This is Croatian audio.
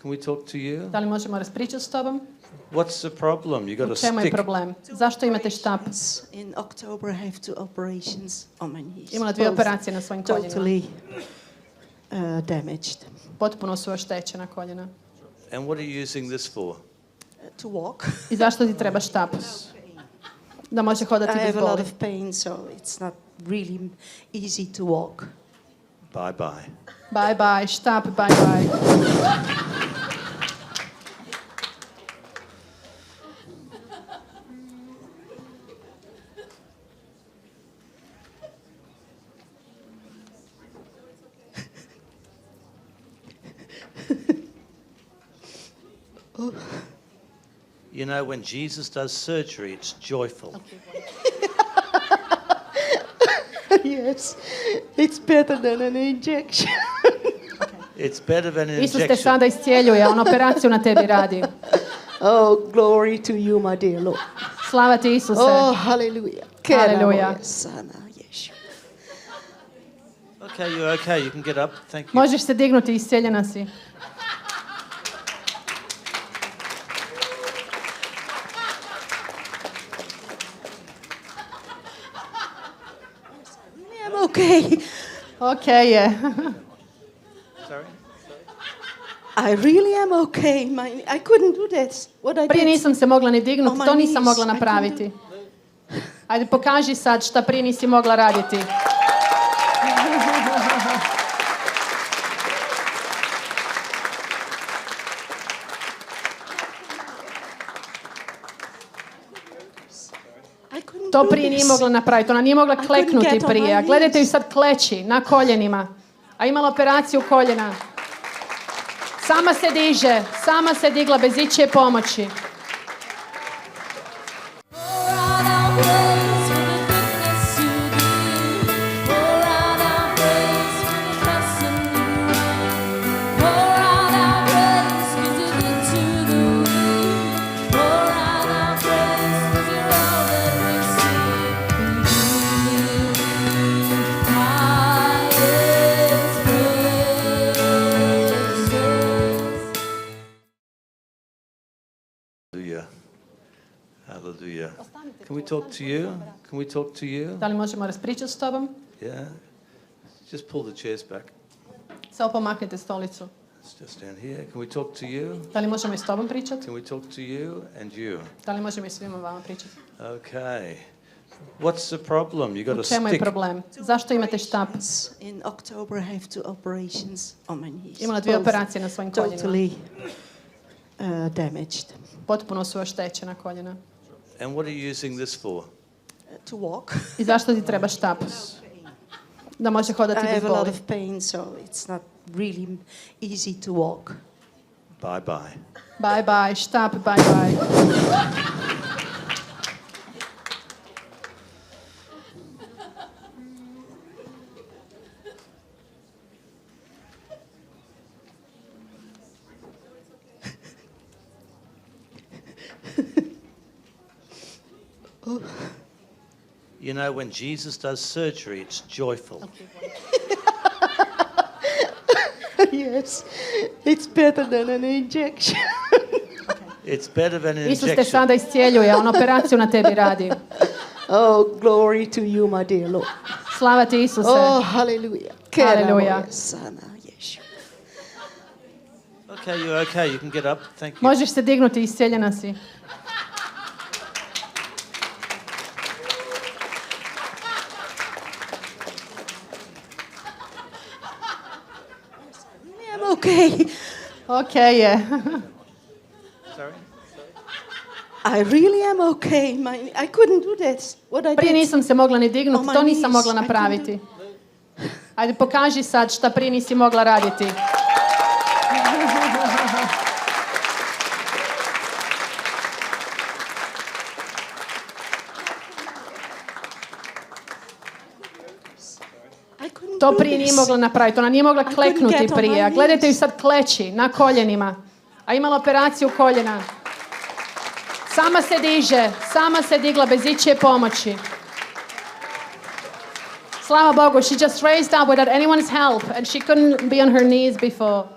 Can we talk to you? Da li možemo raspričati s tobom? What's the problem? You got a U čemu je stick. problem? Zašto imate štap? In October I have 2 operations on my knees. Imala 2 operacije na svojim koljenima. Totally damaged. Potpuno su oštećena koljena. And what are you using this for? To walk. I zašto ti treba štap? Da može hodati I bez have a lot boli. of pain, so it's not really easy to walk. Bye bye. Bye bye, štap, bye bye. You know, when Jesus does surgery, it's joyful. Yes, it's better than an injection. It's better than an Isus te injection. sada iscijeljuje, on operaciju na tebi radi. Oh, glory to you, my dear Lord. Slava ti Isuse. Oh, hallelujah. Hallelujah. Sana, Yeshua. Okay, you're okay. You can get up. Thank you. Možeš se dignuti, iscijeljena si. I'm okay. Okej je. Sorry? I really am okay. I couldn't do that. What I Prije did. nisam se mogla ni dignuti, On my to nisam knees. mogla napraviti. Ajde, pokaži sad šta prije nisi mogla raditi. I couldn't To do prije this. nije mogla napraviti, ona nije mogla couldn't kleknuti get on prije. A my gledajte ju knees. sad kleči na koljenima. A imala operaciju koljena. Sama se diže, sama se digla bez ičije pomoći. Hallelujah. Hallelujah. Can we talk to you? Can we talk to you? Da li možemo raspričati s tobom? Yeah. Just pull the chairs back. Samo pomaknite stolicu. Let's just stand here. Can we talk to you? Da li možemo i s tobom pričati? Can we talk to you and you? Da li možemo i svima vama pričati? Okay. What's the problem? You got U a čemu je stick. problem? Zašto imate štap? In October I have 2 operations on my knees. Imala 2 operacije na svojim koljenima. Totally damaged. Potpuno su oštećena koljena. And what are you using this for? To walk. I zašto ti treba štap? Da može hodati I bez have a lot boli. of pain, so it's not really easy to walk. Bye bye. Bye bye, štap, bye bye. You know, when Jesus does surgery, it's joyful. Yes, it's better than an injection. It's better than an Isus te injection. sada iscijeljuje, on operaciju na tebi radi. Oh, glory to you, my dear Lord. Slava ti Isuse. Oh, hallelujah. Hallelujah. Sana, Yeshua. Okay, you're okay. You can get up. Thank you. Možeš se dignuti, iscijeljena si. I'm okay. Okej je. Sorry? I really am okay. I couldn't do that. What I Prije did. nisam se mogla ni dignuti, On my to nisam knees. mogla I napraviti. Ajde, pokaži sad šta prije nisi mogla raditi. I couldn't To do prije nije this. mogla napraviti, ona nije mogla couldn't kleknuti get on prije. my A gledajte ju knees. sad kleči na koljenima. A imala operaciju koljena. Sama se diže, sama se digla bez ičije pomoći. Slava Bogu, she just raised up without anyone's help and she couldn't be on her knees before.